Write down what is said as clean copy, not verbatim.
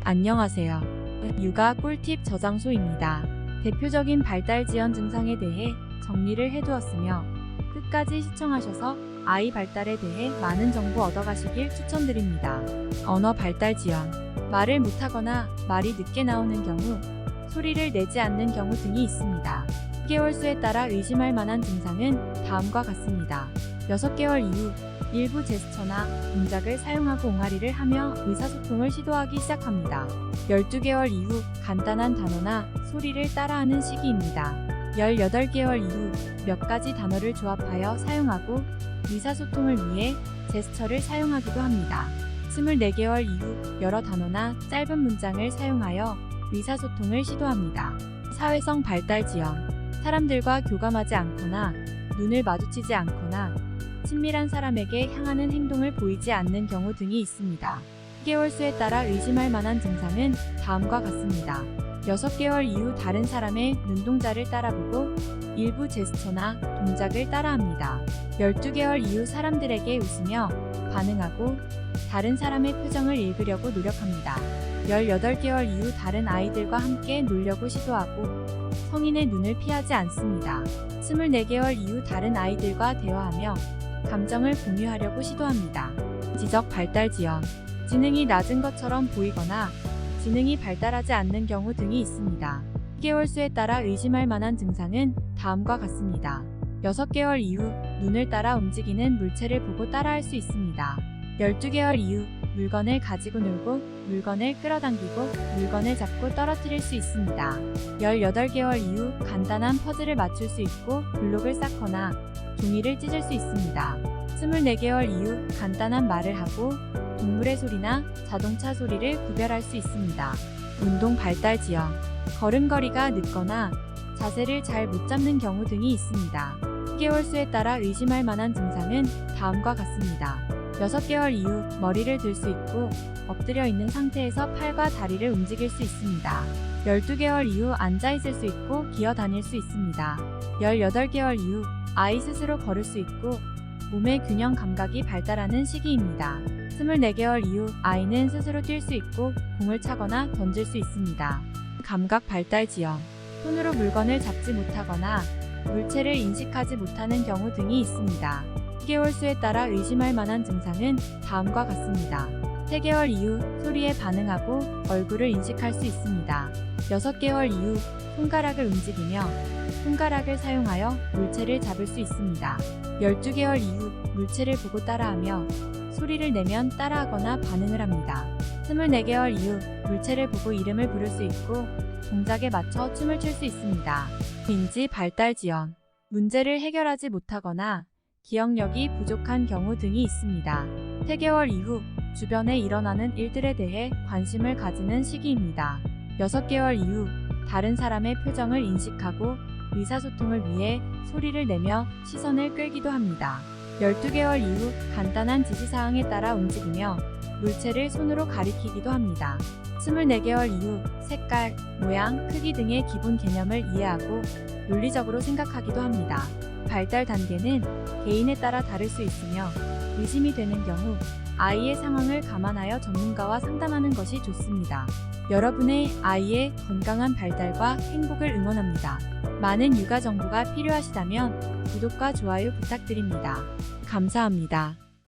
안녕하세요. 육아 꿀팁 저장소입니다. 대표적인 발달 지연 증상에 대해 정리를 해두었으며 끝까지 시청하셔서 아이 발달에 대해 많은 정보 얻어가시길 추천드립니다. 언어 발달 지연, 말을 못하거나 말이 늦게 나오는 경우, 소리를 내지 않는 경우 등이 있습니다. 6개월 수에 따라 의심할 만한 증상은 다음과 같습니다. 6개월 이후 일부 제스처나 동작을 사용하고 옹알이를 하며 의사소통을 시도하기 시작합니다. 12개월 이후 간단한 단어나 소리를 따라하는 시기입니다. 18개월 이후 몇 가지 단어를 조합하여 사용하고 의사소통을 위해 제스처를 사용하기도 합니다. 24개월 이후 여러 단어나 짧은 문장을 사용하여 의사소통을 시도합니다. 사회성 발달 지연, 사람들과 교감하지 않거나 눈을 마주치지 않거나 친밀한 사람에게 향하는 행동을 보이지 않는 경우 등이 있습니다. 6개월 수에 따라 의심할 만한 증상은 다음과 같습니다. 6개월 이후 다른 사람의 눈동자를 따라보고 일부 제스처나 동작을 따라합니다. 12개월 이후 사람들에게 웃으며 반응하고 다른 사람의 표정을 읽으려고 노력합니다. 18개월 이후 다른 아이들과 함께 놀려고 시도하고 성인의 눈을 피하지 않습니다. 24개월 이후 다른 아이들과 대화하며 감정을 공유하려고 시도합니다. 지적 발달 지연, 지능이 낮은 것처럼 보이거나 지능이 발달하지 않는 경우 등이 있습니다. 6개월 수에 따라 의심할 만한 증상은 다음과 같습니다. 6개월 이후 눈을 따라 움직이는 물체를 보고 따라할 수 있습니다. 12개월 이후 물건을 가지고 놀고 물건을 끌어당기고 물건을 잡고 떨어뜨릴 수 있습니다. 18개월 이후 간단한 퍼즐을 맞출 수 있고 블록을 쌓거나 종이를 찢을 수 있습니다. 24개월 이후 간단한 말을 하고 동물의 소리나 자동차 소리를 구별할 수 있습니다. 운동 발달 지연, 걸음걸이가 늦거나 자세를 잘 못 잡는 경우 등이 있습니다. 6개월 수에 따라 의심할 만한 증상은 다음과 같습니다. 6개월 이후 머리를 들 수 있고 엎드려 있는 상태에서 팔과 다리를 움직일 수 있습니다. 12개월 이후 앉아 있을 수 있고 기어 다닐 수 있습니다. 18개월 이후 아이 스스로 걸을 수 있고 몸의 균형 감각이 발달하는 시기입니다. 24개월 이후 아이는 스스로 뛸 수 있고 공을 차거나 던질 수 있습니다. 감각 발달 지연, 손으로 물건을 잡지 못하거나 물체를 인식하지 못하는 경우 등이 있습니다. 6개월 수에 따라 의심할 만한 증상은 다음과 같습니다. 3개월 이후 소리에 반응하고 얼굴을 인식할 수 있습니다. 6개월 이후 손가락을 움직이며 손가락을 사용하여 물체를 잡을 수 있습니다. 12개월 이후 물체를 보고 따라하며 소리를 내면 따라하거나 반응을 합니다. 24개월 이후 물체를 보고 이름을 부를 수 있고 동작에 맞춰 춤을 출 수 있습니다. 인지 발달 지연, 문제를 해결하지 못하거나 기억력이 부족한 경우 등이 있습니다. 3개월 이후 주변에 일어나는 일들에 대해 관심을 가지는 시기입니다. 6개월 이후 다른 사람의 표정을 인식하고 의사소통을 위해 소리를 내며 시선을 끌기도 합니다. 12개월 이후 간단한 지시사항에 따라 움직이며 물체를 손으로 가리키기도 합니다. 24개월 이후 색깔, 모양, 크기 등의 기본 개념을 이해하고 논리적으로 생각하기도 합니다. 발달 단계는 개인에 따라 다를 수 있으며 의심이 되는 경우 아이의 상황을 감안하여 전문가와 상담하는 것이 좋습니다. 여러분의 아이의 건강한 발달과 행복을 응원합니다. 많은 육아 정보가 필요하시다면 구독과 좋아요 부탁드립니다. 감사합니다.